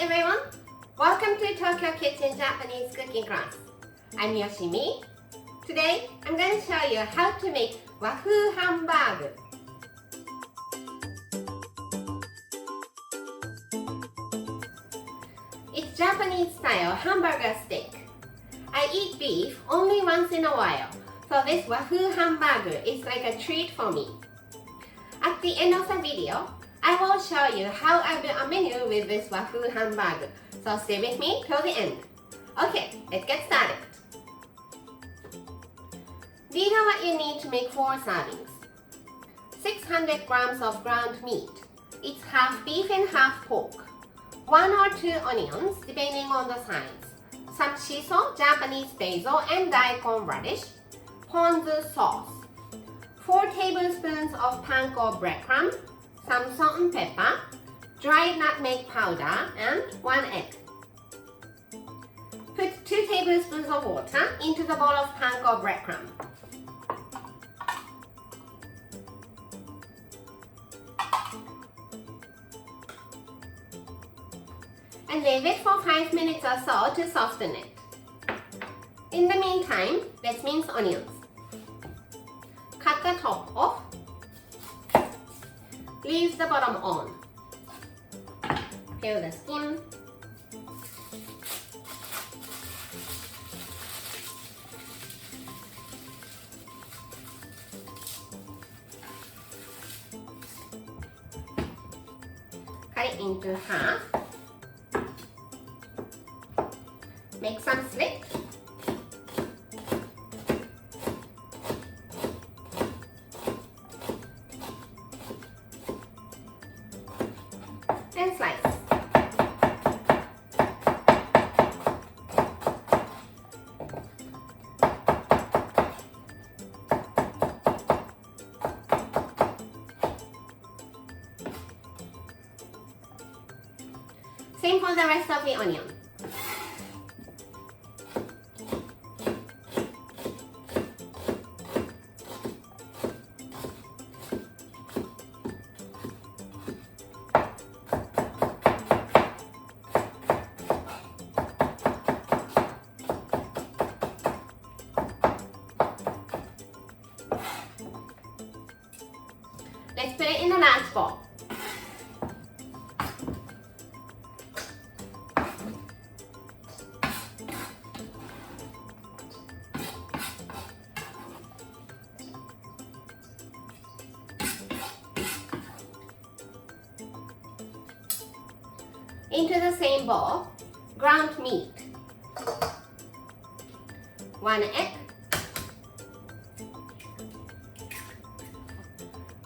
everyone! Welcome to Tokyo Kitchen Japanese cooking class. I'm Yoshimi. Today, I'm going to show you how to make Wahoo HAMBAGU. It's Japanese style hamburger steak. I eat beef only once in a while, so this Wahoo HAMBAGU is like a treat for me. At the end of the video, I will show you how I build a menu with this Wahoo HAMBAGU, so stay with me till the end. Okay, let's get started. These are what you need to make 4 servings. 600 grams of ground meat. It's half beef and half pork. 1 or 2 onions, depending on the size. Some shiso, Japanese basil, and daikon radish. Ponzu sauce. 4 tablespoons of panko breadcrumb. Some salt and pepper, dried nutmeg powder, and 1 egg. Put 2 tablespoons of water into the bowl of panko breadcrumb. And leave it for 5 minutes or so to soften it. In the meantime, let's mince onions. Cut the top off. Leave the bottom on. Peel the skin. Cut it into half. Make some slits. And slice. Same for the rest of the onion. Let's put it in a large bowl. Into the same bowl, ground meat, 1 egg,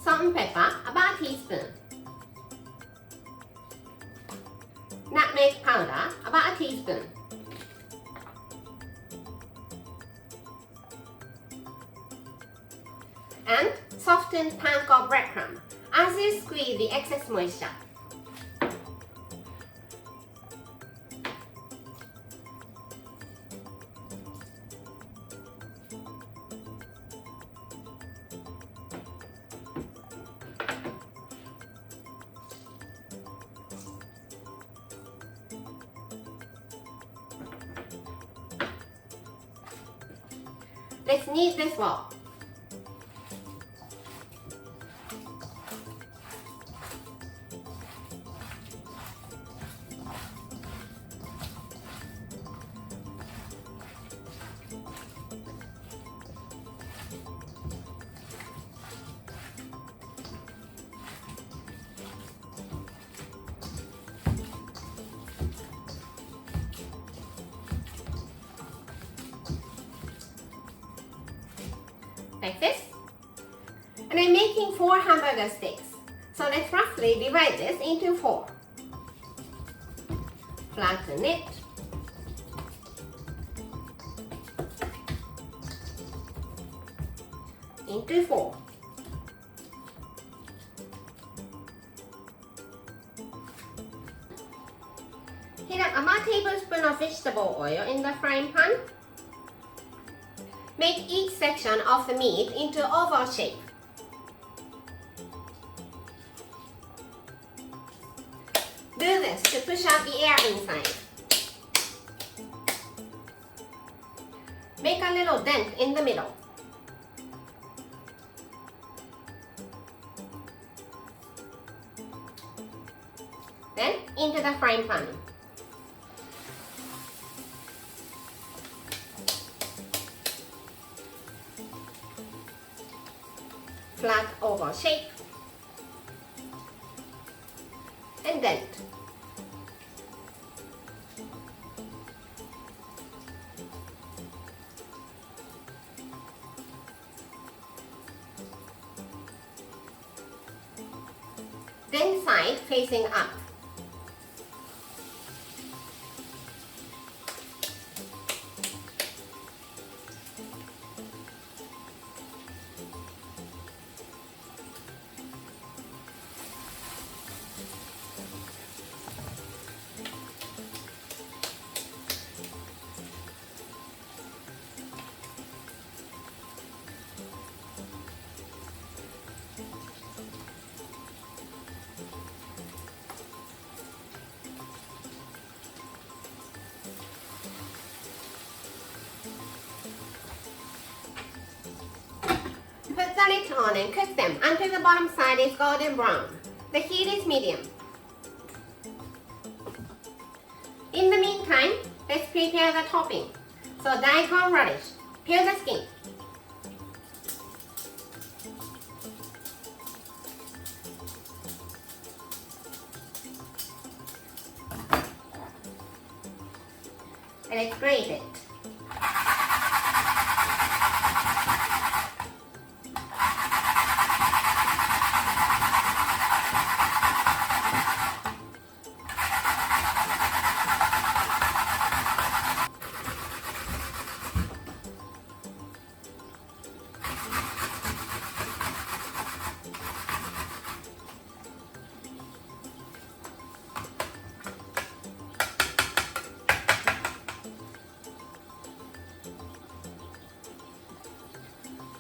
salt and pepper, about a teaspoon, nutmeg powder, about a teaspoon, and softened panko breadcrumb as you squeeze the excess moisture. Let's knead this well. Like this. And I'm making 4 hamburger steaks. So let's roughly divide this into 4. Flatten it. Into 4. Heat up about a tablespoon of vegetable oil in the frying pan. Make each section of the meat into oval shape. Do this press to push out the air inside. Make a little dent in the middle. Then into the frying pan. Flat oval shape and dent. Then side facing up. Put the lid on and cook them until the bottom side is golden brown. The heat is medium. In the meantime, let's prepare the topping. So daikon radish, peel the skin. And let's grate it.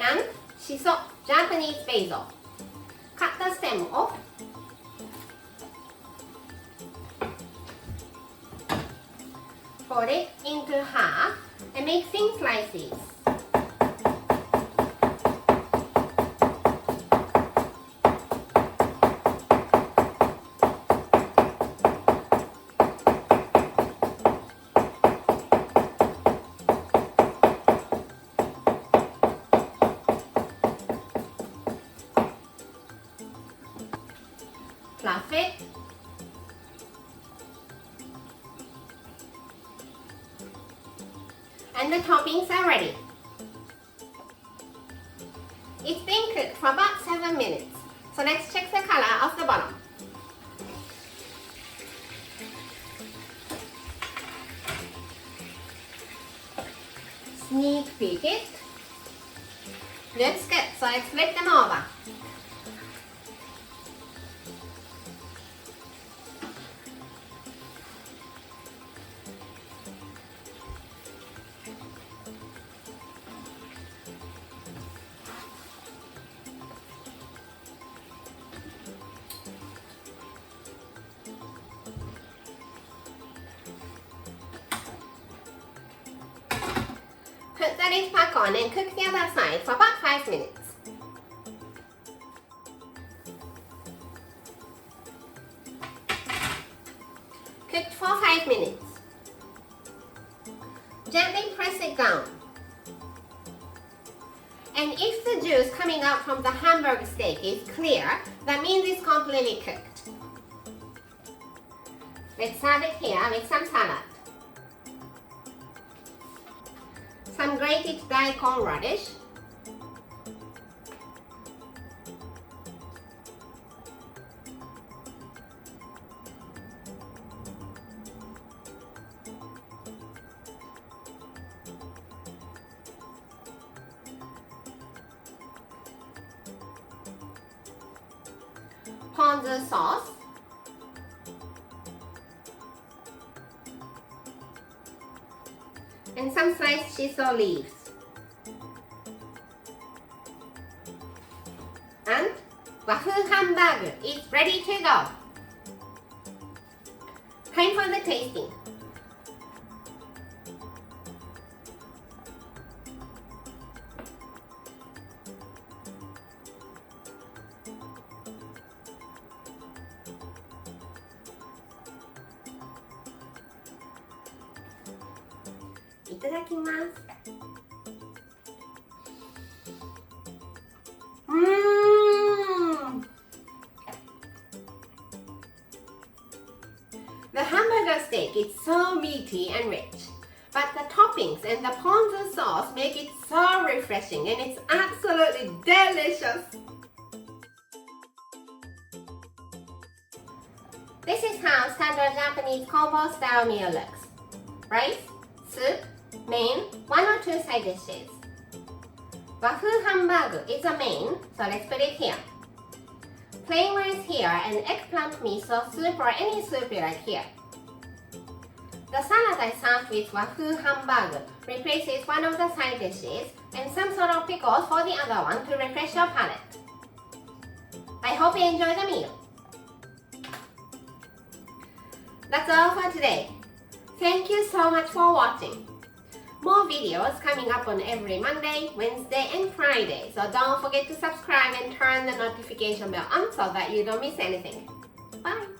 And shiso, Japanese basil. Cut the stem off. Fold it into half and make thin slices. Fluff it. And the toppings are ready. It's been cooked for about 7 minutes. So let's check the color of the bottom. Sneak peek it. Looks good, so let's flip them over. Put the lid back on and cook the other side for about 5 minutes. Cooked for 5 minutes. Gently press it down. And if the juice coming out from the hamburger steak is clear, that means it's completely cooked. Let's serve it here with some salad. Some grated daikon radish. Ponzu sauce. And some sliced shiso leaves. And Wahoo HAMBAGU is ready to go. Time for the tasting. Itadakimasu. The hamburger steak is so meaty and rich, but the toppings and the ponzu sauce make it so refreshing and it's absolutely delicious. This is how standard Japanese combo style meal looks. Rice, soup, main, 1 or 2 side dishes. WAFU HAMBAGU is a main, so let's put it here. Plain rice here and eggplant miso soup or any soup you like here. The salad I served with WAFU HAMBAGU replaces one of the side dishes and some sort of pickles for the other one to refresh your palate. I hope you enjoy the meal. That's all for today. Thank you so much for watching. More videos coming up on every Monday, Wednesday, and Friday, so don't forget to subscribe and turn the notification bell on so that you don't miss anything. Bye!